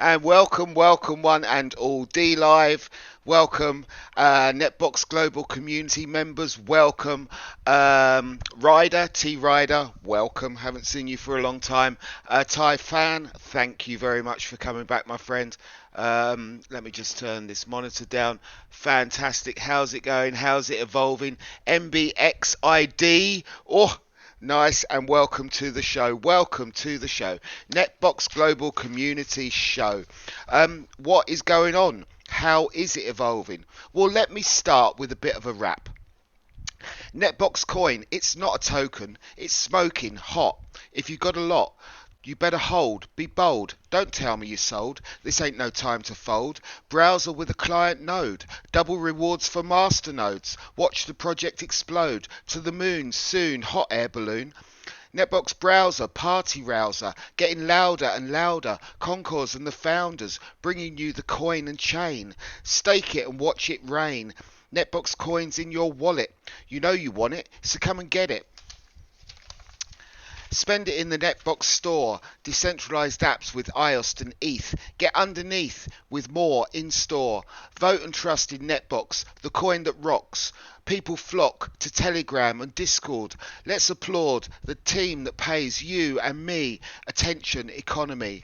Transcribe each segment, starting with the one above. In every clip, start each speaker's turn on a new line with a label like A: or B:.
A: And welcome, welcome one and all D Live. Welcome, Netbox.Global community members. Welcome, Ryder, T Ryder. Welcome. Haven't seen you for a long time. Thai fan, thank you very much for coming back, my friend. Let me just turn this monitor down. Fantastic. How's it going? How's it evolving? MBXID. Oh, nice, and welcome to the show. Welcome to the show. Netbox Global Community Show. What is going on? How is it evolving? Well, let me start with a bit of a wrap. Netbox coin, it's not a token. It's smoking hot. If you got a lot, you better hold, be bold. Don't tell me you sold. This ain't no time to fold. Browser with a client node. Double rewards for master nodes. Watch the project explode. To the moon soon. Hot air balloon. Netbox browser, party rouser, getting louder and louder. Concours and the founders, bringing you the coin and chain. Stake it and watch it rain. Netbox coins in your wallet. You know you want it, so come and get it. Spend it in the Netbox store. Decentralized apps with IOST and ETH. Get underneath with more in store. Vote and trust in Netbox, the coin that rocks. People flock to Telegram and Discord. Let's applaud the team that pays you and me attention economy.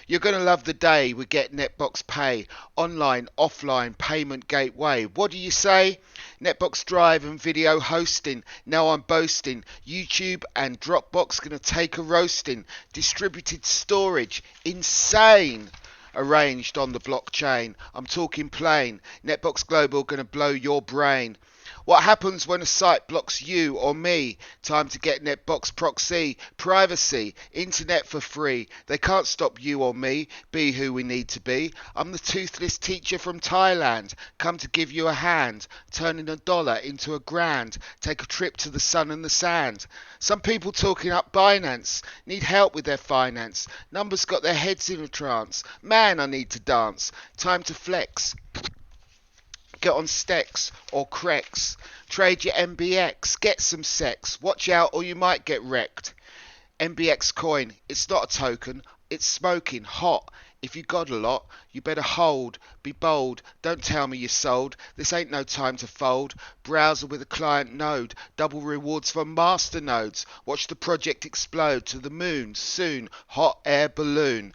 A: You're going to love the day we get Netbox Pay, online, offline payment gateway. What do you say? Netbox Drive and video hosting. Now I'm boasting. YouTube and Dropbox going to take a roasting. Distributed storage. Insane. Arranged on the blockchain. I'm talking plain. Netbox Global going to blow your brain. What happens when a site blocks you or me? Time to get Netbox proxy, privacy, internet for free. They can't stop you or me, be who we need to be. I'm the toothless teacher from Thailand, come to give you a hand, turning a dollar into a grand. Take a trip to the sun and the sand. Some people talking up Binance, need help with their finance. Numbers got their heads in a trance. Man, I need to dance. Time to flex. Get on Stex or Crex. Trade your MBX. Get some sex. Watch out or you might get wrecked. MBX coin, it's not a token. It's smoking hot. If you got a lot, you better hold, be bold. Don't tell me you sold. This ain't no time to fold. Browser with a client node. Double rewards for master nodes. Watch the project explode to the moon soon. Hot air balloon.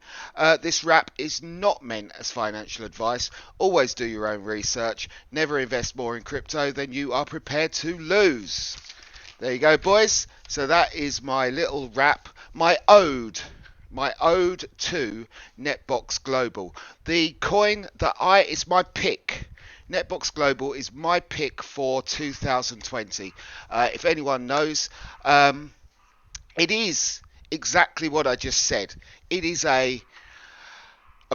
A: This wrap is not meant as financial advice. Always do your own research. Never invest more in crypto than you are prepared to lose. There you go, boys. So that is my little wrap, my ode to Netbox Global. The coin that is my pick. Netbox Global is my pick for 2020. If anyone knows, it is exactly what I just said. It is a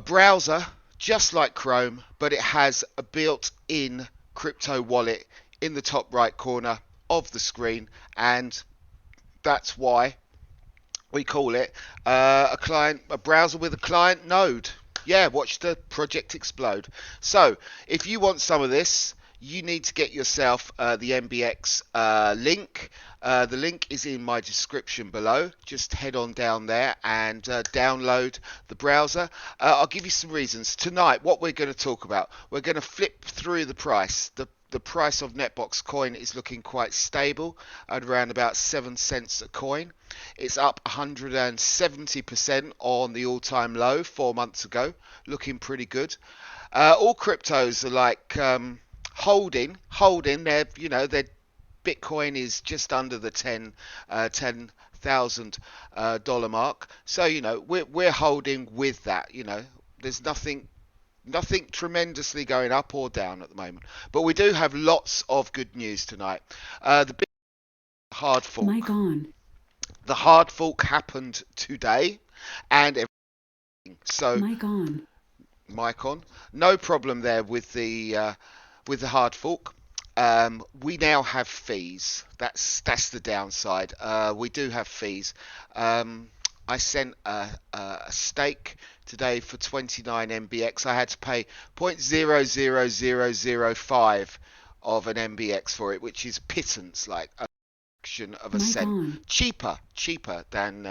A: browser just like Chrome, but it has a built-in crypto wallet in the top right corner of the screen, and that's why we call it a browser with a client node. Yeah, watch the project explode. So if you want some of this, you need to get yourself the MBX link. The link is in my description below. Just head on down there and download the browser. I'll give you some reasons. Tonight, what we're going to talk about, we're going to flip through the price. The price of Netbox coin is looking quite stable at around about 7 cents a coin. It's up 170% on the all-time low 4 months ago, looking pretty good. All cryptos are like holding. Their Bitcoin is just under the $10,000 mark. So we're holding with that. There's nothing tremendously going up or down at the moment. But we do have lots of good news tonight. The big hard fork.
B: Mic on.
A: The hard fork happened today, and everything. So
B: Mic on.
A: mic on. No problem there with the hard fork. We now have fees. That's the downside. We do have fees. I sent a stake today for 29 MBX. I had to pay 0.00005 of an MBX for it, which is pittance, like a fraction of a
B: Mic
A: cent.
B: on.
A: Cheaper than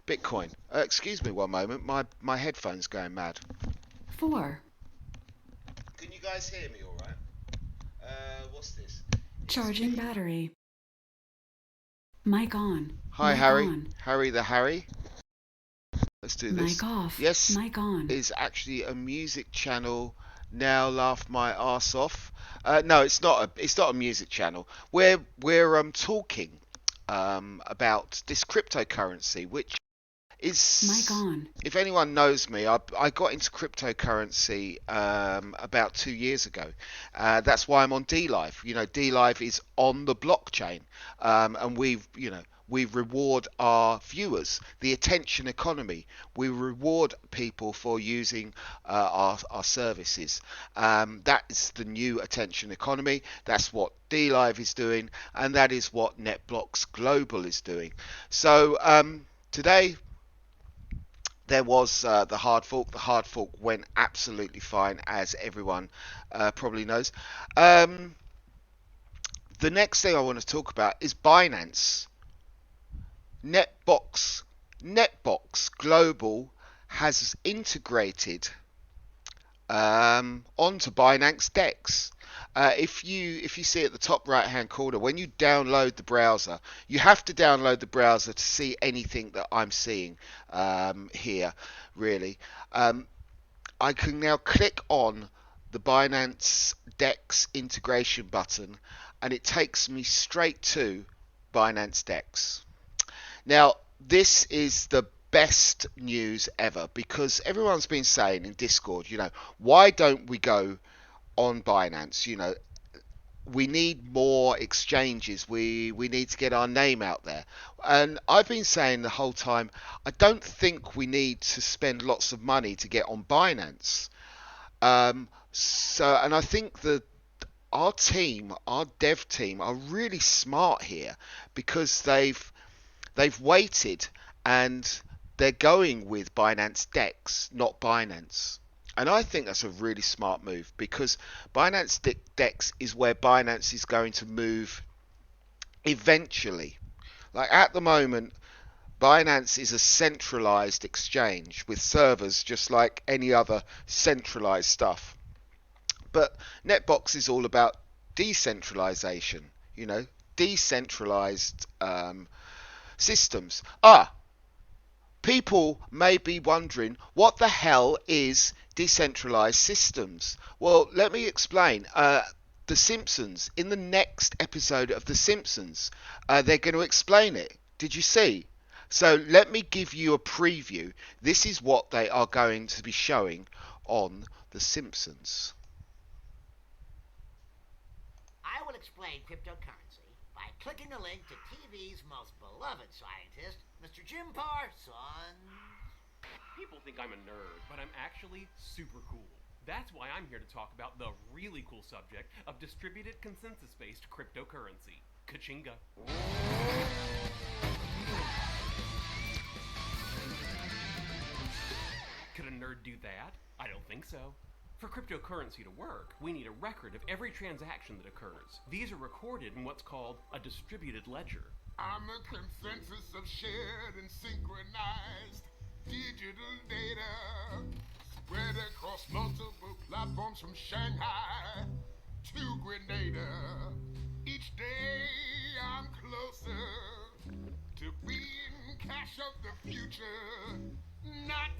A: Bitcoin. Excuse me one moment. My headphone's going mad.
B: 4.
A: Can you guys hear me all right? What's this?
B: Charging battery. Mic on.
A: Hi,
B: Mic
A: Harry.
B: on.
A: Harry the Harry. Let's do this.
B: Mic off.
A: Yes,
B: Mic on.
A: is actually a music channel. Now laugh my ass off. No, it's not a. It's not a music channel. We're talking about this cryptocurrency, which
B: Mic
A: is,
B: on.
A: if anyone knows me, I got into cryptocurrency about 2 years ago. That's why I'm on DLive. You know, DLive is on the blockchain, and we reward our viewers, the attention economy. We reward people for using our services. That is the new attention economy. That's what DLive is doing, and that is what Netbox.Global is doing. So today there was the hard fork. The hard fork went absolutely fine, as everyone probably knows. Um, the next thing I want to talk about is Binance. Netbox. Netbox Global has integrated onto Binance DEX. If you see at the top right hand corner, when you download the browser, you have to download the browser to see anything that I'm seeing here. Really, I can now click on the Binance DEX integration button, and it takes me straight to Binance DEX. Now, this is the best news ever, because everyone's been saying in Discord, why don't we go on Binance? We need more exchanges. We need to get our name out there. And I've been saying the whole time, I don't think we need to spend lots of money to get on Binance. And I think that our team, our dev team, are really smart here, because they've waited, and they're going with Binance DEX, not Binance. And I think that's a really smart move, because Binance DEX is where Binance is going to move eventually. Like at the moment, Binance is a centralized exchange with servers just like any other centralized stuff. But Netbox is all about decentralization, decentralized systems. People may be wondering, what the hell is decentralized systems? Well, let me explain. The Simpsons, in the next episode of The Simpsons, they're going to explain it. Did you see? So let me give you a preview. This is what they are going to be showing on The Simpsons.
C: I will explain cryptocurrency by clicking the link to TV's most beloved scientist, Mr. Jim Parsons.
D: People think I'm a nerd, but I'm actually super cool. That's why I'm here to talk about the really cool subject of distributed consensus-based cryptocurrency. Kachinga. Could a nerd do that? I don't think so. For cryptocurrency to work, we need a record of every transaction that occurs. These are recorded in what's called a distributed ledger.
E: I'm a consensus of shared and synchronized digital data spread across multiple platforms from Shanghai to Grenada. Each day I'm closer to being cash of the future, not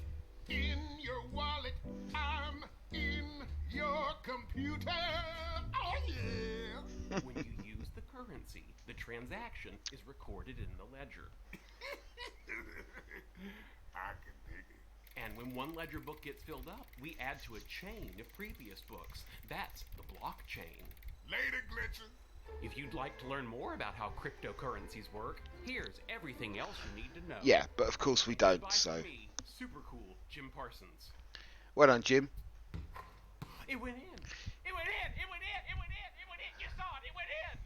E: in your wallet, I'm in your computer. Oh yeah.
D: When you use the currency, the transaction is recorded in the ledger.
E: I can dig it.
D: And when one ledger book gets filled up, we add to a chain of previous books. That's the blockchain.
E: Later, glitches.
D: If you'd like to learn more about how cryptocurrencies work, here's everything else you need to know.
A: Yeah, but of course we don't, so.
D: Me, super cool, Jim Parsons.
A: Well done, Jim.
D: It went in. It went in. It went in. It went in. It went in. You saw it. It went in.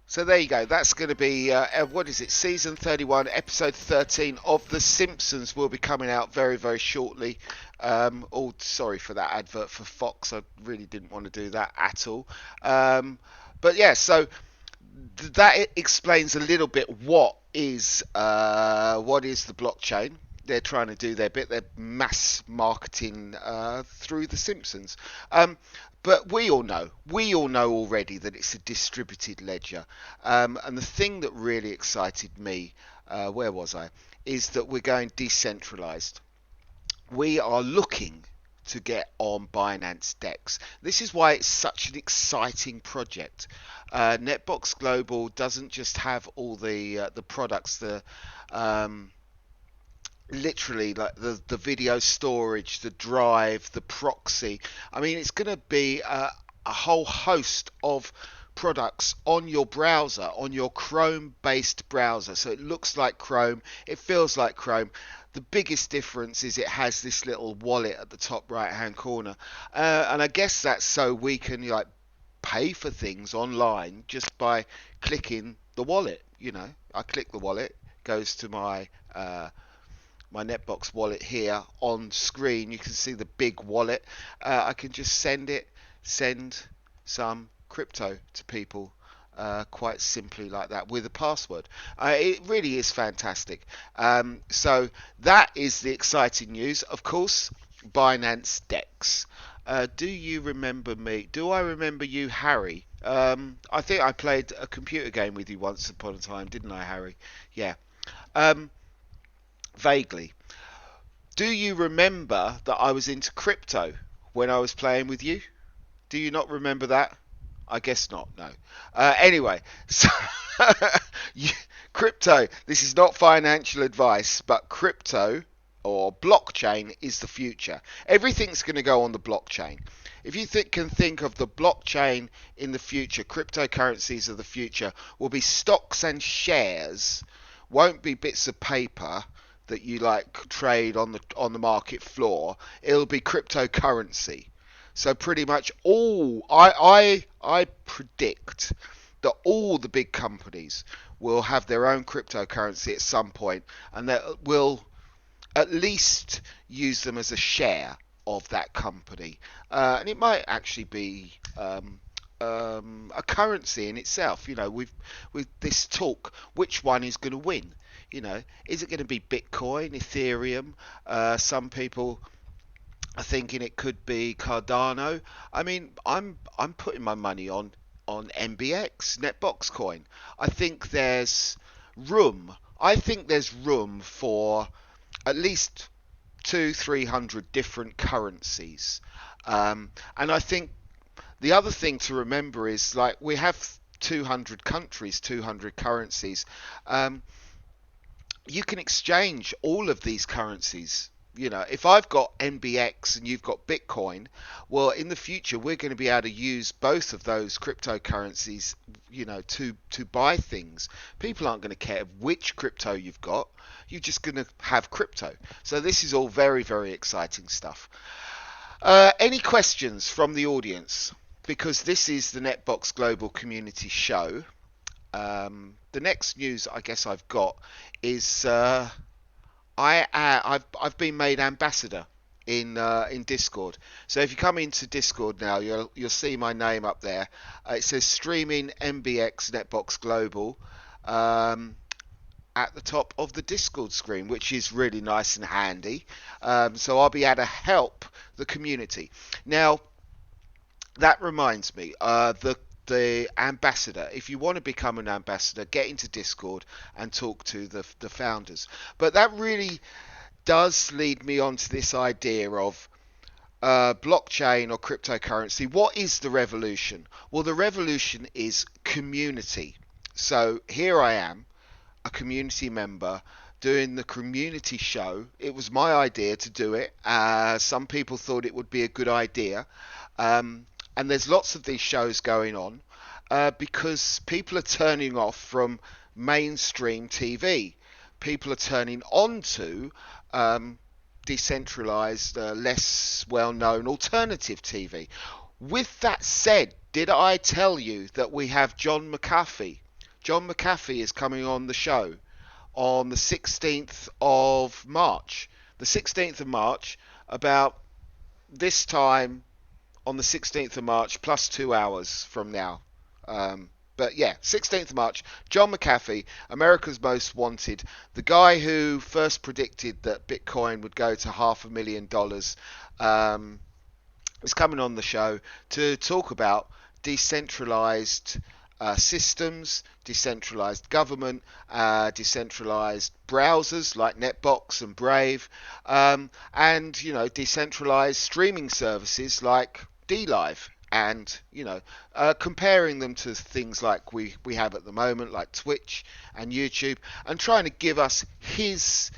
A: So there you go. That's going to be, what is it, Season 31, Episode 13 of The Simpsons will be coming out very, very shortly. Sorry for that advert for Fox. I really didn't want to do that at all. But yeah, so that explains a little bit what is the blockchain. They're trying to do their bit. They're mass marketing through The Simpsons. But we all know already that it's a distributed ledger. And the thing that really excited me, where was I, is that we're going decentralized. We are looking to get on Binance DEX. This is why it's such an exciting project. Netbox.Global doesn't just have all the products, um, literally like the video storage, the drive, the proxy. I mean, it's going to be a whole host of products on your browser, on your Chrome based browser. So it looks like Chrome, it feels like Chrome. The biggest difference is it has this little wallet at the top right hand corner, and I guess that's so we can like pay for things online just by clicking the wallet. I click the wallet, goes to my Netbox wallet here on screen. You can see the big wallet. I can just send some crypto to people quite simply like that with a password. It really is fantastic. So that is the exciting news. Of course, Binance DEX. Do you remember me? Do I remember you, Harry? I think I played a computer game with you once upon a time, didn't I, Harry? Yeah. Um, Vaguely. Do you remember that I was into crypto when I was playing with you? Do you not remember that? I guess not, no. Anyway, so crypto, this is not financial advice, but crypto or blockchain is the future. Everything's going to go on the blockchain. If you can think of the blockchain in the future, cryptocurrencies of the future will be stocks and shares, won't be bits of paper that you like trade on the market floor. It'll be cryptocurrency. So pretty much all I predict that all the big companies will have their own cryptocurrency at some point, and that will at least use them as a share of that company. And it might actually be a currency in itself. With this talk, which one is going to win? Is it going to be Bitcoin, Ethereum? Some people are thinking it could be Cardano. I mean, I'm putting my money on MBX, Netbox Coin. I think there's room. I think there's room for at least 200-300 different currencies. And I think the other thing to remember is like we have 200 countries, 200 currencies. You can exchange all of these currencies. If I've got NBX and you've got Bitcoin, well, in the future we're going to be able to use both of those cryptocurrencies, to buy things. People aren't going to care which crypto you've got. You're just going to have crypto. So this is all very, very exciting stuff. Any questions from the audience? Because this is the Netbox Global Community Show. The next news I guess I've got is I've been made ambassador in Discord. So if you come into Discord now, you'll see my name up there. It says streaming MBX Netbox Global at the top of the Discord screen, which is really nice and handy. So I'll be able to help the community. Now that reminds me, the ambassador. If you want to become an ambassador, get into Discord and talk to the founders. But that really does lead me on to this idea of blockchain or cryptocurrency. What is the revolution? Well, the revolution is community. So here I am, a community member doing the community show. It was my idea to do it. Some people thought it would be a good idea. And there's lots of these shows going on because people are turning off from mainstream TV. People are turning on to decentralized, less well-known alternative TV. With that said, did I tell you that we have John McAfee? John McAfee is coming on the show on the 16th of March. The 16th of March, about this time on the 16th of March, plus 2 hours from now. But yeah, 16th of March, John McAfee, America's Most Wanted, the guy who first predicted that Bitcoin would go to $500,000, is coming on the show to talk about decentralized systems, decentralized government, decentralized browsers like Netbox and Brave, and decentralized streaming services like DLive, and comparing them to things like we have at the moment, like Twitch and YouTube, and trying to give us his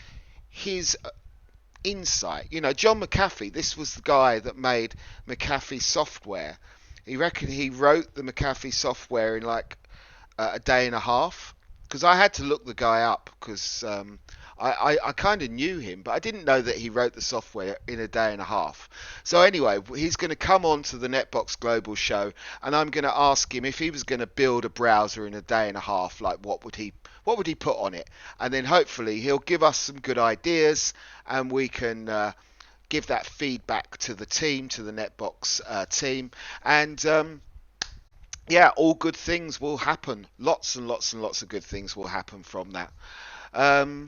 A: insight. John McAfee, this was the guy that made McAfee software. He reckoned he wrote the McAfee software in like a day and a half, because I had to look the guy up, because I kind of knew him, but I didn't know that he wrote the software in a day and a half. So anyway, he's going to come on to the Netbox.Global show, and I'm going to ask him if he was going to build a browser in a day and a half, like what would he put on it, and then hopefully he'll give us some good ideas, and we can give that feedback to the team, to the Netbox team, and yeah, all good things will happen. Lots and lots and lots of good things will happen from that.